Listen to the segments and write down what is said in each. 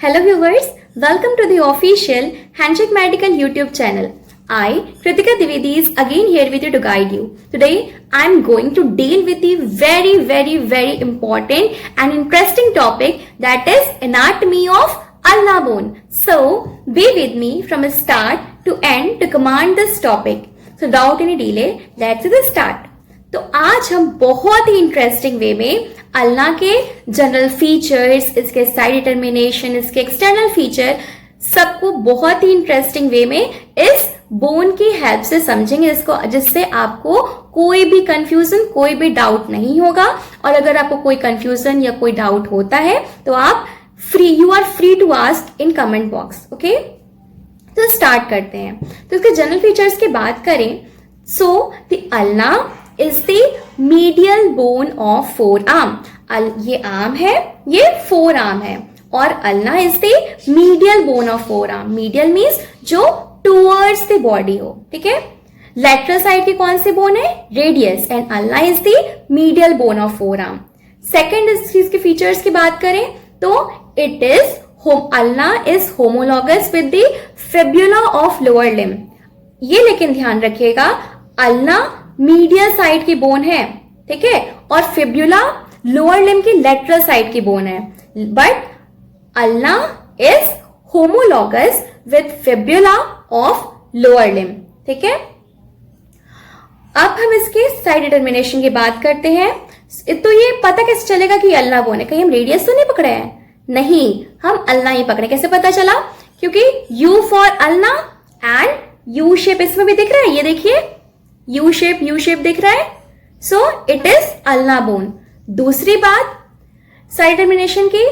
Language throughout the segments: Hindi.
Hello viewers, welcome to the official Handshake Medical YouTube channel. I, Kritika Dwivedi, is again here with you to guide you. Today, I am going to deal with the very important and interesting topic, that is anatomy of ulnar bone. So, be with me from start to end to command this topic. So, without any delay, let's start. तो आज हम बहुत ही इंटरेस्टिंग वे में अल्ना के जनरल फीचर्स, इसके साइड डिटर्मिनेशन, इसके एक्सटर्नल फीचर सबको बहुत ही इंटरेस्टिंग वे में इस बोन की हेल्प से समझेंगे, इसको जिससे आपको कोई भी कंफ्यूजन, कोई भी डाउट नहीं होगा। और अगर आपको कोई कंफ्यूजन या कोई डाउट होता है तो आप you are free to ask in comment box. Okay, तो स्टार्ट करते हैं। तो इसके जनरल फीचर्स की बात करें, so the ulna is the medial bone of forearm. ये आर्म है, ये forearm है, और ulna is the medial bone of forearm. Medial means जो towards the body हो, ठीक है। Lateral side की कौन सी bone है? Radius, and ulna is the medial bone of forearm. Second इसके features की बात करें तो it is ulna is homologous with the fibula of lower limb. ये लेकिन ध्यान रखिएगा, ulna मीडियल साइड की बोन है, ठीक है, और फिब्युला लोअर लिम्ब की लेटरल साइड की बोन है, but ulna is homologous with fibula of lower limb, ठीक है। अब हम इसके साइड डिटर्मिनेशन की बात करते हैं। तो ये पता कैसे चलेगा कि अल्ना बोन है? कहीं हम रेडियस तो नहीं पकड़े हैं? नहीं, हम अल्ना ही पकड़े। कैसे पता चला? क्योंकि you for ulna and U shape इसमें भी दिख रहा है, ये देखिए यू शेप दिख रहा है, so it is ulna bone. दूसरी बात साइड डिटर्मिनेशन की,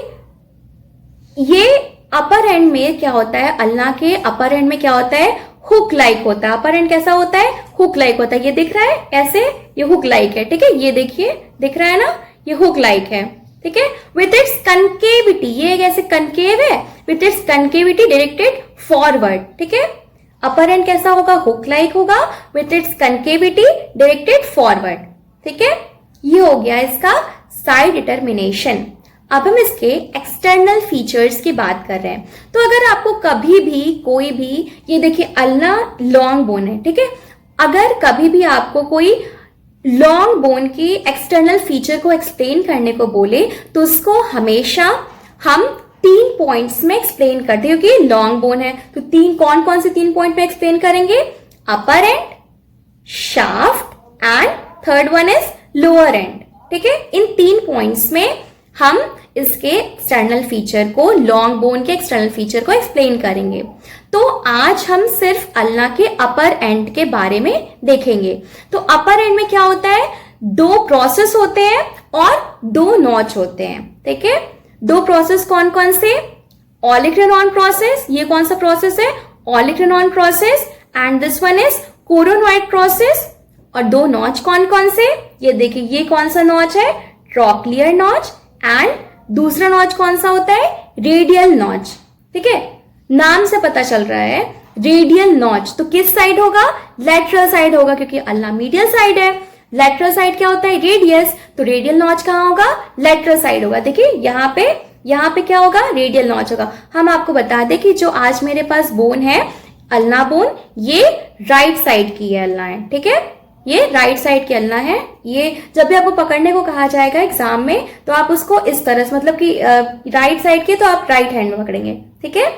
ये अपर एंड में क्या होता है, अल्ना के अपर एंड में क्या होता है, हुक लाइक होता है। अपर एंड कैसा होता है? हुक लाइक होता है। ये दिख रहा है ऐसे, ये हुक लाइक है, ठीक है, ये देखिए दिख रहा है ना, ये हुक लाइक है, ठीक है। विथ इट्स कनकेविटी, ये ऐसे कनकेव है, with its concavity directed forward, ठीक है। अपर एंड कैसा होगा? हुक लाइक होगा, with its concavity directed forward, ठीक है। ये हो गया इसका साइड डिटर्मिनेशन। अब हम इसके एक्सटर्नल फीचर्स की बात कर रहे हैं। तो अगर आपको कभी भी कोई भी, ये देखिए अल्ना लॉन्ग बोन है, ठीक है, अगर कभी भी आपको कोई लॉन्ग बोन की एक्सटर्नल फीचर को एक्सप्लेन करने को बोले तो उसको हमेशा हम 3 पॉइंट्स में एक्सप्लेन करते हैं, क्योंकि लॉन्ग बोन है। तो कौन कौन से 3 पॉइंट में एक्सप्लेन करेंगे? Upper end, shaft and third one is lower end, ठीक है। इन 3 पॉइंट्स में हम इसके एक्सटर्नल फीचर को, लॉन्ग बोन के एक्सटर्नल फीचर को एक्सप्लेन करेंगे। तो आज हम सिर्फ अल्ना के अपर एंड के बारे में देखेंगे। तो अपर एंड में क्या होता है? 2 प्रोसेस होते हैं और 2 नॉच होते हैं, ठीक है। 2 प्रोसेस कौन कौन से? ऑलिक-रेनॉन प्रोसेस, ये कौन सा प्रोसेस है? Olecranon process, and this one is coronoid process. और 2 नॉच कौन कौन से? ये देखिए, ये कौन सा नॉच है? ट्रॉक्लियर नॉच, एंड दूसरा नॉच कौन सा होता है? रेडियल नॉच, ठीक है। नाम से पता चल रहा है रेडियल नॉच, तो किस साइड होगा? लेटरल साइड होगा, क्योंकि अल्ना मीडियल साइड है। लेटरल साइड क्या होता है? रेडियस, तो रेडियल नॉच कहां होगा? लेटरल साइड होगा। देखिए यहाँ पे क्या होगा? रेडियल नॉच होगा। हम आपको बता दें कि जो आज मेरे पास बोन है, अल्ना बोन, ये राइट साइड की है अल्ना है, ठीक है, ये राइट साइड की अल्ना है। ये जब भी आपको पकड़ने को कहा जाएगा एग्जाम में तो आप उसको इस तरह से, मतलब कि राइट साइड की, तो आप राइट हैंड में पकड़ेंगे, ठीक है।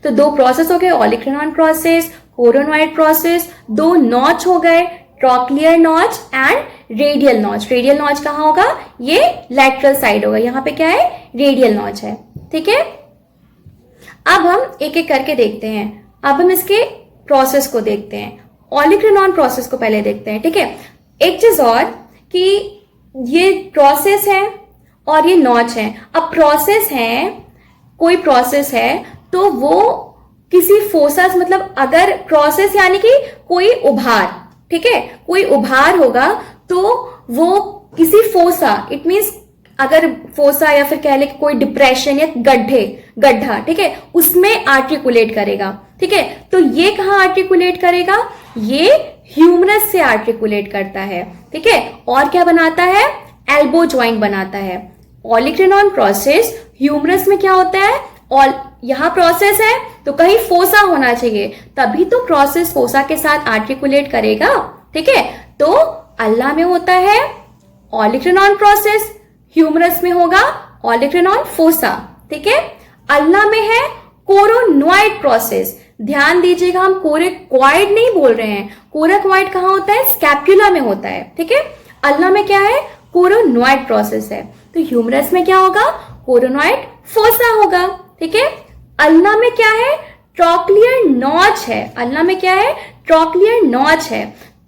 तो 2 प्रोसेस हो गए, oleic-Renan process, coronoid process. 2 notch हो गए, trochlear notch and radial notch. Radial notch कहां होगा? ये लेटरल साइड होगा। यहाँ पे क्या है? रेडियल नॉच है, ठीक है। अब हम एक एक करके देखते हैं। अब हम इसके प्रोसेस को देखते हैं। ऑलिक-रेनॉन प्रोसेस को पहले देखते हैं, ठीक है। एक चीज और कि ये प्रोसेस है और ये नॉच है। अब प्रोसेस है, कोई प्रोसेस है तो वो किसी फोर्सेस, मतलब अगर प्रोसेस यानी कि कोई उभार, ठीक है, कोई उभार होगा तो वो किसी फोसा, इट मीन्स अगर फोसा या फिर कह ले कोई डिप्रेशन या गड्ढा, ठीक है, उसमें आर्टिकुलेट करेगा, ठीक है। तो ये कहां आर्टिकुलेट करेगा? ये ह्यूमरस से आर्टिकुलेट करता है, ठीक है। और क्या बनाता है? एल्बो ज्वाइंट बनाता है। ऑलिक-रेनॉन प्रोसेस ह्यूमरस में क्या होता है? और यहाँ प्रोसेस है तो कहीं फोसा होना चाहिए, तभी तो प्रोसेस फोसा के साथ आर्टिकुलेट करेगा। ठीक है, तो अल्लाह में होता है ऑलिक्रेनॉन प्रोसेस, ह्यूमरस में होगा ऑलिक्रेनॉन फोसा। ठीक है, अल्लाह में है कोरोनॉइड प्रोसेस। ध्यान दीजिएगा, हम कोरेक्वाइड नहीं बोल रहे हैं। कोरेक्वाइड कहाँ होता है? स्कैपुला में होता है। ठीक है, अल्लाह में क्या है? कोरोनॉइड प्रोसेस है। तो ह्यूमरस में क्या होगा? कोरोनॉइड फोसा होगा। ठीक है, अल्लाह में क्या है? ट्रॉक्लियर नॉच है। अल्लाह में क्या है? ट्रॉक्लियर नॉच है।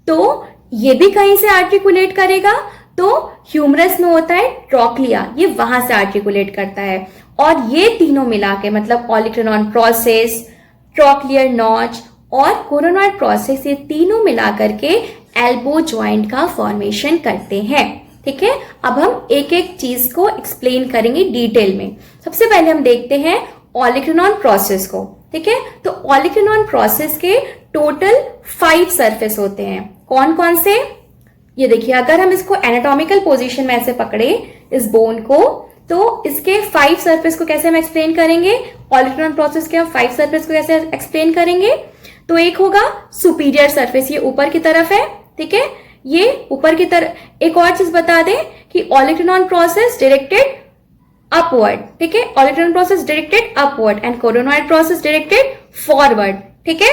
तो ये भी कहीं से आर्टिकुलेट करेगा, तो ह्यूमरस में होता है ट्रॉक्लिया, ये वहां से आर्टिकुलेट करता है। और ये तीनों मिला के मतलब ऑलिक्रेनॉन प्रोसेस, ट्रॉक्लियर नॉच और कोरोनॉइड प्रोसेस, ये तीनों मिला करके एल्बो जॉइंट का फॉर्मेशन करते हैं। ठीक है, अब हम एक एक चीज को एक्सप्लेन करेंगे डिटेल में। सबसे पहले हम देखते हैं ऑलिक्रेनॉन प्रोसेस को। ठीक है, तो ऑलिक्रेनॉन प्रोसेस के टोटल 5 सरफेस होते हैं। कौन कौन से? ये देखिए, अगर हम इसको एनाटॉमिकल पोजीशन में ऐसे पकड़े इस बोन को, तो इसके 5 सरफेस को कैसे हम एक्सप्लेन करेंगे? ऑलिक्रेनॉन प्रोसेस के 5 सरफेस को कैसे एक्सप्लेन करेंगे? तो एक होगा सुपीरियर सरफेस, ये ऊपर की तरफ है। ठीक है, ये ऊपर की तरफ। एक और चीज बता दें कि ऑलिक्रेनॉन प्रोसेस डायरेक्टेड अपवर्ड। ठीक है, olecranon process directed upward and coronoid process directed forward. ठीक है,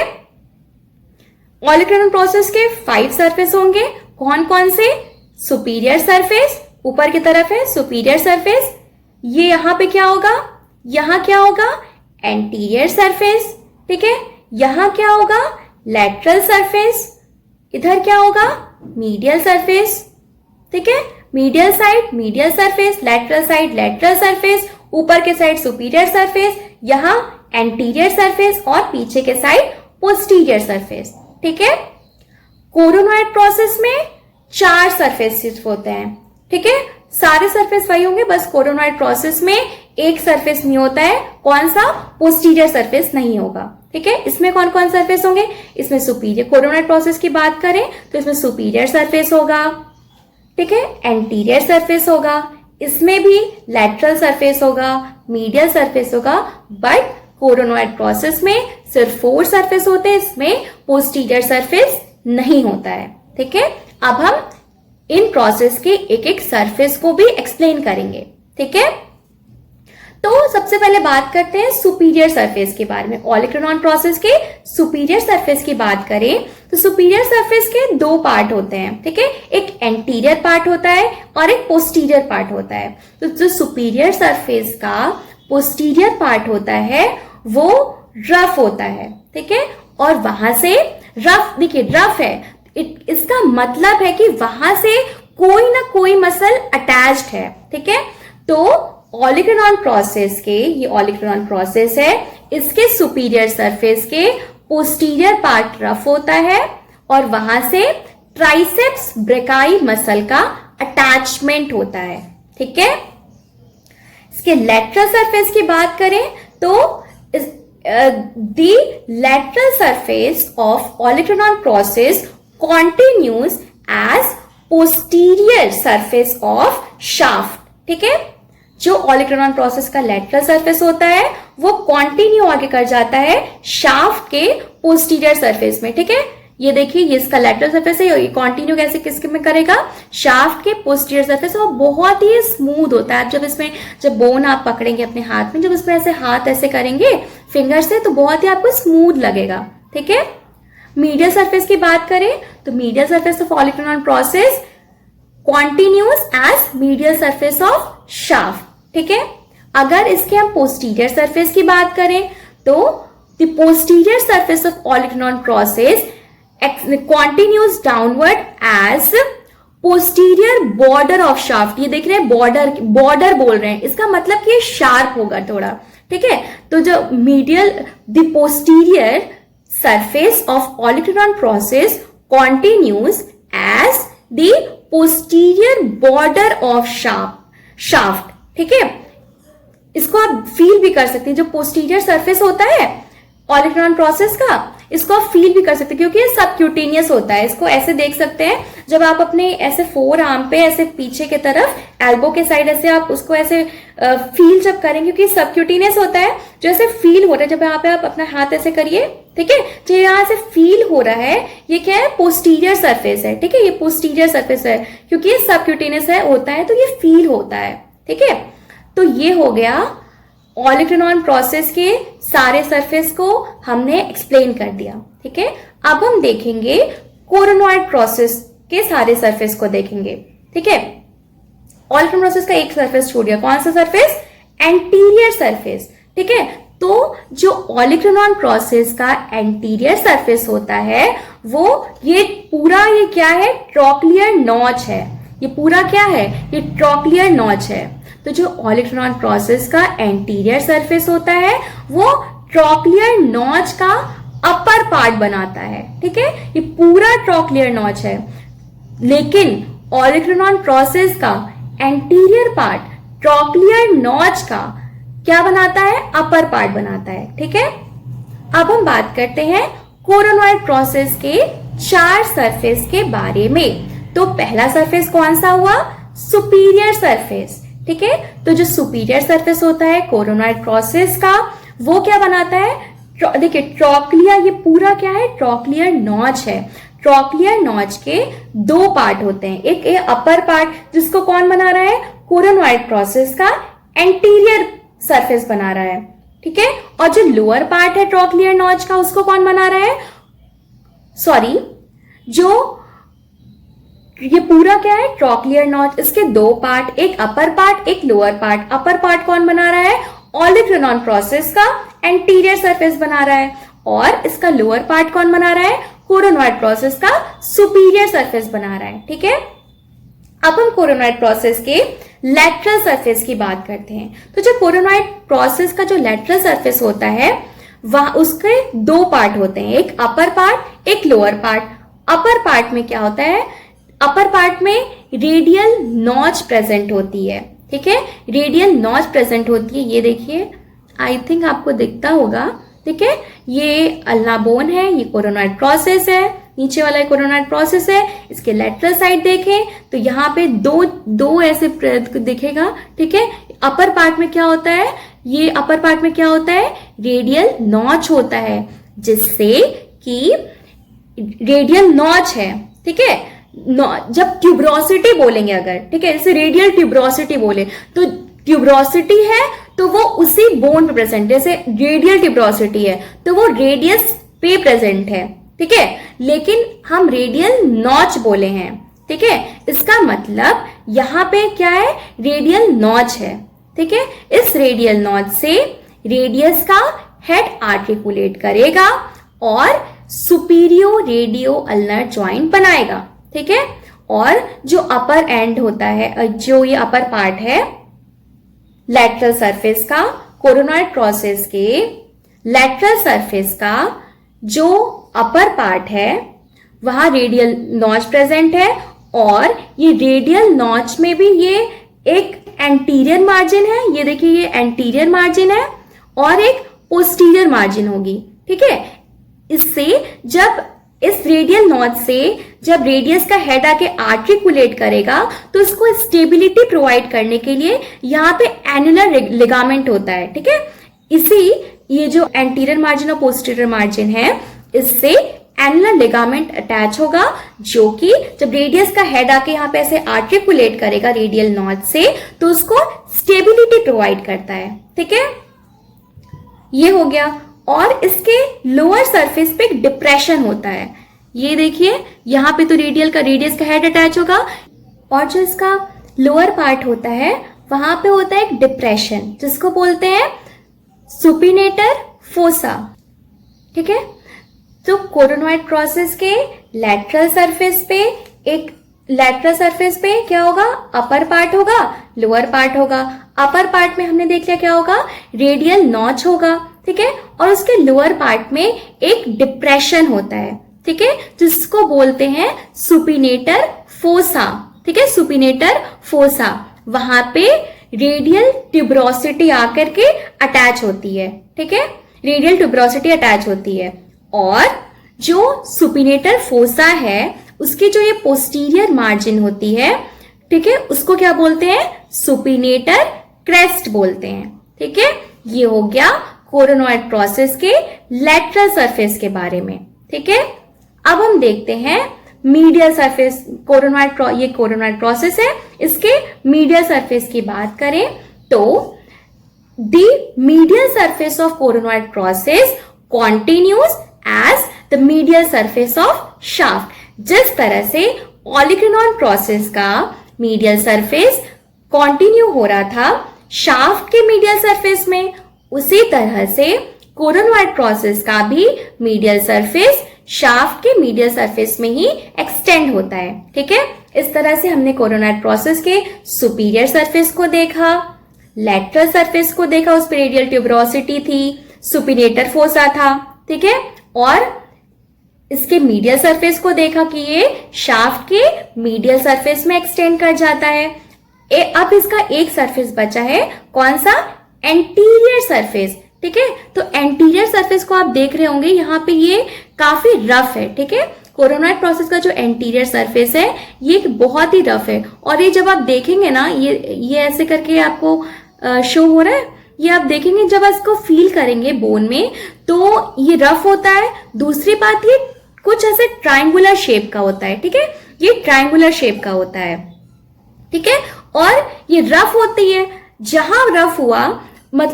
ऑलिक्रेनॉन प्रोसेस के 5 सरफेस होंगे। कौन कौन से? सुपीरियर सरफेस, ऊपर की तरफ है सुपीरियर सरफेस। ये यहां पे क्या होगा? यहां क्या होगा? Anterior surface. ठीक है, यहां क्या होगा? Lateral surface. इधर क्या होगा? Medial surface. ठीक है, medial side medial surface, lateral side lateral surface, ऊपर के साइड सुपीरियर सरफेस, यहां एंटीरियर सरफेस और पीछे के साइड पोस्टीरियर सरफेस। ठीक है, कोरोनॉइड प्रोसेस में 4 सरफेस होते हैं। ठीक है, सारे सरफेस वही होंगे, बस कोरोनॉइड प्रोसेस में एक सरफेस नहीं होता है। कौन सा? पोस्टीरियर सरफेस नहीं होगा। ठीक है, इसमें कौन कौन सरफेस होंगे? इसमें सुपीरियर, कोरोनॉइड प्रोसेस की बात करें तो इसमें सुपीरियर सरफेस होगा। ठीक है, एंटीरियर सरफेस होगा, इसमें भी लैटरल सरफेस होगा, मीडियल सरफेस होगा। बट कोरोनॉइड प्रोसेस में सिर्फ 4 सरफेस होते हैं, इसमें पोस्टीरियर सरफेस नहीं होता है। ठीक है, अब हम इन प्रोसेस के एक एक सरफेस को भी एक्सप्लेन करेंगे। ठीक है, तो सबसे पहले बात करते हैं सुपीरियर सरफेस के बारे में। ऑलिक्रेनॉन प्रोसेस के सुपीरियर सरफेस की बात करें तो सुपीरियर सरफेस के 2 पार्ट होते हैं। ठीक है, एक एंटीरियर पार्ट होता है और एक पोस्टीरियर पार्ट होता है। तो जो सुपीरियर सरफेस का पोस्टीरियर पार्ट होता है वो रफ होता है। ठीक है, और वहां से रफ, देखिए रफ है, इसका मतलब है कि वहां से कोई ना कोई मसल अटैच्ड है। ठीक है, तो ऑलिक्रेनॉन प्रोसेस के, ये ऑलिक्रेनॉन प्रोसेस है, इसके सुपीरियर सरफेस के पोस्टीरियर पार्ट रफ होता है और वहां से ट्राइसेप्स ब्रेकाई मसल का अटैचमेंट होता है। ठीक है, इसके लेटरल सरफेस की बात करें तो the lateral surface of olecranon process continues as posterior surface of shaft। ठीक है, जो ऑलिक्रेनॉन प्रोसेस का लेटरल सरफेस होता है वो कंटिन्यू आगे कर जाता है शाफ्ट के पोस्टीरियर सरफेस में। ठीक है, ये देखिए, ये इसका लेटरल सरफेस है, ये कंटिन्यू कैसे किसके में करेगा? शाफ्ट के पोस्टीरियर सरफेस। और बहुत ही स्मूथ होता है। जब इसमें, जब बोन आप पकड़ेंगे अपने हाथ में, जब इसमें ऐसे हाथ ऐसे करेंगे फिंगर से, तो बहुत ही आपको स्मूथ लगेगा। ठीक है, मीडियल सरफेस की बात करें तो medial surface of olecranon process continues as medial surface of shaft. ठीक है, अगर इसके हम पोस्टीरियर सरफेस की बात करें तो the posterior surface of olecranon process continues downward as posterior border of shaft. ये देख रहे हैं, बॉर्डर बॉर्डर बोल रहे हैं, इसका मतलब कि ये शार्प होगा थोड़ा। ठीक है, तो जो medial, the posterior surface of olecranon process continues as the posterior border of shaft। ठीक है, इसको आप फील भी कर सकते हैं। जो पोस्टीरियर सरफेस होता है ऑलिक्रेनॉन प्रोसेस का, इसको आप फील भी कर सकते हैं क्योंकि ये सबक्यूटेनियस होता है। इसको ऐसे देख सकते हैं, जब आप अपने ऐसे फोर आर्म पे ऐसे पीछे की तरफ एल्बो के साइड ऐसे आप उसको ऐसे फील जब करेंगे, क्योंकि सबक्यूटेनियस होता है, जो ऐसे फील हो रहा है, जब यहाँ पे आप अपना हाथ ऐसे करिए, ठीक है, जो यहाँ से फील हो रहा है, ये क्या है, पोस्टीरियर सरफेस है, ठीक है, ये पोस्टीरियर सरफेस है, क्योंकि ये सबक्यूटेनियस है होता है तो ये फील होता है, ठीक है। तो ये हो गया ऑलिक्रिनॉन प्रोसेस के सारे सरफेस को हमने एक्सप्लेन कर दिया, ठीक है। अब हम देखेंगे कोरोनॉइड प्रोसेस के सारे सरफेस को देखेंगे, ठीक है। ऑलिक्रिनॉन प्रोसेस का एक सरफेस छूट गया, कौन सा सरफेस, एंटीरियर सरफेस, ठीक है। तो जो ऑलिक्रिनॉन प्रोसेस का एंटीरियर सरफेस होता है वो ये पूरा, ये क्या है, ट्रॉक्लियर नॉच है, ये पूरा क्या है, ये ट्रॉक्लियर नॉच है। तो जो ऑलिक्रिनॉन प्रोसेस का एंटीरियर सरफेस होता है वो ट्रॉक्लियर नॉच का अपर पार्ट बनाता है, ठीक है, ये पूरा ट्रॉक्लियर नॉच है। लेकिन ऑलिक्रिनॉन प्रोसेस का एंटीरियर पार्ट ट्रॉक्लियर नॉच का क्या बनाता है, अपर पार्ट बनाता है, ठीक है। अब हम बात करते हैं कोरोनॉइड प्रोसेस के 4 सरफेस के बारे में। तो पहला सरफेस कौन सा हुआ, सुपीरियर सरफेस, ठीक है। तो जो सुपीरियर सरफेस होता है कोरोनॉइड प्रोसेस का, वो क्या बनाता है, देखिए ट्रॉक्लिया, ये पूरा क्या है, ट्रॉक्लियर नॉच है। ट्रॉक्लियर नॉच के 2 पार्ट होते हैं, एक ये अपर पार्ट जिसको कौन बना रहा है, कोरोनॉइड प्रोसेस का एंटीरियर सरफेस बना रहा है, ठीक है। और जो लोअर पार्ट है ट्रॉक्लियर नॉच का, उसको कौन बना रहा है, सॉरी, जो ये पूरा क्या है, ट्रॉक्लियर नॉच, इसके 2 पार्ट, एक अपर पार्ट एक लोअर पार्ट। अपर पार्ट कौन बना रहा है, ऑलिक्रिनॉन प्रोसेस का एंटीरियर सरफेस बना रहा है, और इसका लोअर पार्ट कौन बना रहा है, कोरोनॉइड प्रोसेस का सुपीरियर सरफेस बना रहा है, ठीक है। अब हम कोरोनॉइड प्रोसेस के लैटरल सरफेस की बात करते हैं। तो जो कोरोनॉइड प्रोसेस का जो लैटरल सरफेस होता है वह उसके 2 पार्ट होते हैं, एक अपर पार्ट एक लोअर पार्ट। अपर पार्ट में क्या होता है, अपर पार्ट में रेडियल नॉच प्रेजेंट होती है, ठीक है, रेडियल नॉच प्रेजेंट होती है। ये देखिए, आई थिंक आपको दिखता होगा, ठीक है, ये अल्ना बोन है, ये कोरोनॉइड प्रोसेस है, नीचे वाला कोरोनॉइड प्रोसेस है। इसके लेटरल साइड देखें तो यहाँ पे दो ऐसे दिखेगा, ठीक है। अपर पार्ट में क्या होता है, ये अपर पार्ट में क्या होता है, रेडियल नॉच होता है, जिससे कि रेडियल नॉच है, ठीक है। जब ट्यूबरोसिटी बोलेंगे अगर, ठीक है, जैसे रेडियल ट्यूबरोसिटी बोले तो ट्यूबरोसिटी है तो वो उसी बोन पे प्रेजेंट, जैसे रेडियल ट्यूबरोसिटी है तो वो रेडियस पे प्रेजेंट है, ठीक है। लेकिन हम रेडियल नॉच बोले हैं, ठीक है, इसका मतलब यहां पे क्या है, रेडियल नॉच है, ठीक है। इस रेडियल नॉच से रेडियस का हेड आर्टिकुलेट करेगा और सुपीरियो रेडियो अल्नर ज्वाइंट बनाएगा, ठीक है। और जो अपर एंड होता है, जो ये अपर पार्ट है लैटरल सरफेस का, कोरोनॉइड प्रोसेस के लैटरल सरफेस का जो अपर पार्ट है वहां रेडियल नॉच प्रेजेंट है, और ये रेडियल नॉच में भी ये एक एंटीरियर मार्जिन है, ये देखिए ये एंटीरियर मार्जिन है और एक पोस्टीरियर मार्जिन होगी, ठीक है। इससे जब इस रेडियल नॉच से जब रेडियस का हेड आके आर्टिकुलेट करेगा तो इसको स्टेबिलिटी प्रोवाइड करने के लिए यहाँ पे एनुलर लिगामेंट होता है, ठीक है। इसी ये जो एंटीरियर मार्जिन और पोस्टीरियर मार्जिन है, इससे एनुलर लिगामेंट अटैच होगा, जो कि जब रेडियस का हेड आके यहाँ पे ऐसे आर्टिकुलेट करेगा रेडियल नॉच से तो उसको स्टेबिलिटी प्रोवाइड करता है, ठीक है। ये हो गया। और इसके लोअर सरफेस पे एक डिप्रेशन होता है, ये देखिए यहाँ पे तो रेडियस का हेड अटैच होगा, और जो इसका लोअर पार्ट होता है वहां पे होता है एक डिप्रेशन जिसको बोलते हैं सुपिनेटर फोसा, ठीक है। तो कोरोनॉइड प्रोसेस के लैटरल सरफेस पे क्या होगा, अपर पार्ट होगा लोअर पार्ट होगा। अपर पार्ट में हमने देख लिया क्या होगा, रेडियल नॉच होगा, ठीक है, और उसके लोअर पार्ट में एक डिप्रेशन होता है, ठीक है, जिसको बोलते हैं सुपिनेटर फोसा, ठीक है, सुपिनेटर फोसा। वहां पे रेडियल ट्यूबरोसिटी आकर के अटैच होती है, ठीक है, रेडियल ट्यूबरोसिटी अटैच होती है। और जो सुपिनेटर फोसा है उसकी जो ये पोस्टीरियर मार्जिन होती है, ठीक है, उसको क्या बोलते हैं? सुपिनेटर क्रेस्ट बोलते हैं। ठीक है, ये हो गया कोरोनॉइड प्रोसेस के लेटरल सरफेस के बारे में। ठीक है, अब हम देखते हैं मीडियल सरफेस। ये कोरोनॉइड प्रोसेस है, इसके मीडियल सरफेस की बात करें तो the medial surface of coronoid process continues as the medial surface of shaft. जिस तरह से ओलिगोनॉन प्रोसेस का मीडियल सरफेस कॉन्टिन्यू हो रहा था शाफ्ट के मीडियल सरफेस में, उसी तरह से कोरोनॉइड प्रोसेस का भी मीडियल सरफेस शाफ्ट के मीडियल सरफेस में ही एक्सटेंड होता है। ठीक है, इस तरह से हमने कोरोनॉइड प्रोसेस के सुपीरियर सरफेस को देखा, लेटरल सरफेस को देखा, उस पर रेडियल ट्यूबरोसिटी थी, सुपिनेटर फोसा था। ठीक है, और इसके मीडियल सरफेस को देखा कि ये शाफ्ट के मीडियल सरफेस में एक्सटेंड कर जाता है। अब इसका एक सरफेस बचा है, कौन सा? Anterior surface. ठीक है, तो एंटीरियर सरफेस को आप देख रहे होंगे यहाँ पे ये काफी रफ है। ठीक है, कोरोनॉइड प्रोसेस का जो एंटीरियर सरफेस है ये बहुत ही रफ है, और ये जब आप देखेंगे ना, ये ऐसे करके आपको शो हो रहा है, ये आप देखेंगे जब आप इसको फील करेंगे बोन में तो ये रफ होता है। दूसरी बात, ये कुछ ऐसे ट्रायंगुलर शेप का होता है। ठीक है, ये ट्रायंगुलर शेप का होता है। ठीक है, और ये रफ होती है। जहां रफ हुआ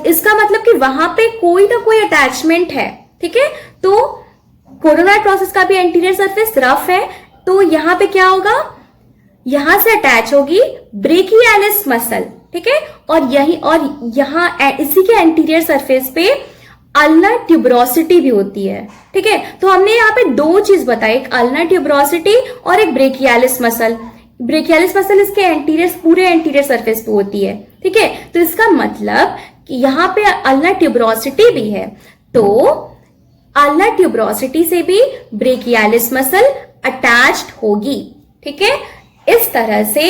इसका मतलब कि वहां पे कोई ना कोई अटैचमेंट है। ठीक है, तो कोरोनॉइड प्रोसेस का भी एंटीरियर सरफेस रफ है, तो यहां पे क्या होगा? यहां से अटैच होगी ब्रेकियालिस मसल। ठीक है, और यहां इसी के एंटीरियर सरफेस पे अल्नर ट्यूबरोसिटी भी होती है। ठीक है, तो हमने यहाँ पे दो चीज बताई, एक अल्नर ट्यूबरोसिटी और एक ब्रेकियालिस मसल। ब्रेकियालिस मसल इसके पूरे एंटीरियर सरफेस पे होती है। ठीक है, तो इसका मतलब कि यहाँ पे अल्नर ट्यूबरोसिटी भी है, तो अल्नर ट्यूबरोसिटी से भी ब्रेकियालिस मसल अटैच्ड होगी। ठीक है, इस तरह से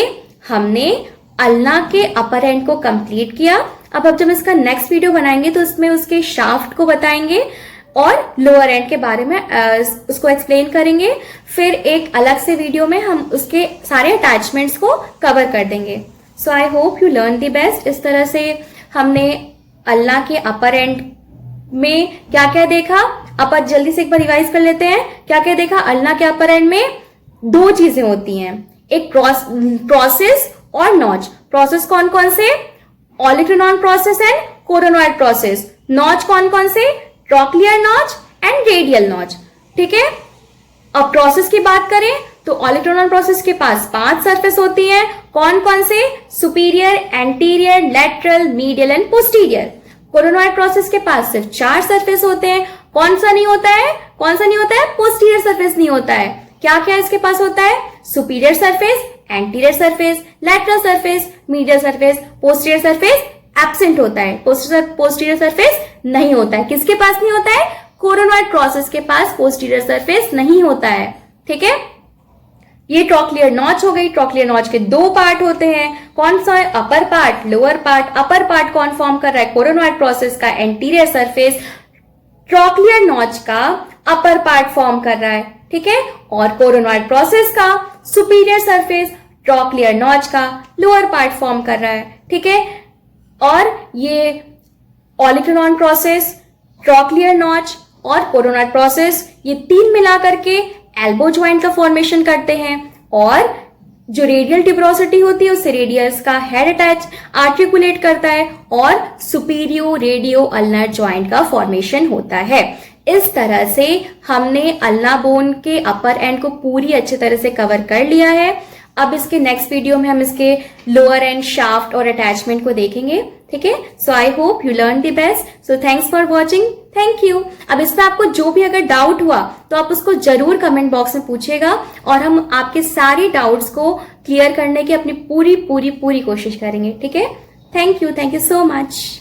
हमने अल्ना के अपर एंड को कंप्लीट किया। अब जब इसका नेक्स्ट वीडियो बनाएंगे तो इसमें उसके शाफ्ट को बताएंगे और लोअर एंड के बारे में उसको एक्सप्लेन करेंगे। फिर एक अलग से वीडियो में हम उसके सारे अटैचमेंट्स को कवर कर देंगे। So I hope you learn the best. इस तरह से हमने अल्ना के अपर एंड में क्या क्या देखा, जल्दी से एक बार रिवाइज कर लेते हैं। क्या क्या देखा? अल्ना के अपर एंड में दो चीजें होती हैं, एक प्रोसेस और नॉच। प्रोसेस कौन कौन से? Olecranon process and coronoid process. Notch कौन कौन से? Trochlear notch and radial notch. ठीक है, अब प्रोसेस की बात करें तो ओलिगोनॉन प्रोसेस के पास 5 सरफेस होती हैं। कौन कौन से? Superior, anterior, lateral, medial and posterior. Coronoid process के पास सिर्फ 4 सरफेस होते हैं। कौन सा नहीं होता है? पोस्टीरियर सरफेस नहीं होता है। क्या क्या इसके पास होता है? Superior surface, anterior surface, lateral surface, medial surface. Posterior surface absent होता है, पोस्टीरियर सरफेस नहीं होता है। किसके पास नहीं होता है? कोरोनॉइड प्रोसेस के पास पोस्टीरियर सरफेस नहीं होता है। ठीक है, ये ट्रॉक्लियर नॉच हो गई। ट्रॉक्लियर नॉच के 2 पार्ट होते हैं। कौन सा है? Upper part, lower part. Upper part कौन फॉर्म कर रहा है? कोरोनॉइड प्रोसेस का एंटीरियर सरफेस ट्रॉक्लियर नॉच का अपर पार्ट फॉर्म कर रहा है। ठीक है, और कोरोनॉइड प्रोसेस का सुपीरियर सरफेस ट्रॉक्लियर नॉच का लोअर पार्ट फॉर्म कर रहा है। ठीक है, और ये ओलिगोनॉन प्रोसेस, ट्रॉक्लियर नॉच और कोरोनॉइड प्रोसेस, ये 3 मिलाकर के एल्बो ज्वाइंट का फॉर्मेशन करते हैं। और जो रेडियल ट्यूबरोसिटी होती है उससे रेडियस का हेड अटैच आर्टिकुलेट करता है और सुपीरियो रेडियो अल्नर ज्वाइंट का फॉर्मेशन होता है। इस तरह से हमने अल्ना बोन के अपर एंड को पूरी अच्छी तरह से कवर कर लिया है। अब इसके नेक्स्ट वीडियो में हम इसके लोअर एंड शाफ्ट और अटैचमेंट को देखेंगे। ठीक है, so I hope you learn the best. So thanks for watching, thank you. अब इसमें आपको जो भी अगर डाउट हुआ तो आप उसको जरूर कमेंट बॉक्स में पूछिएगा और हम आपके सारे डाउट्स को क्लियर करने की अपनी पूरी कोशिश करेंगे। ठीक है, थैंक यू सो मच।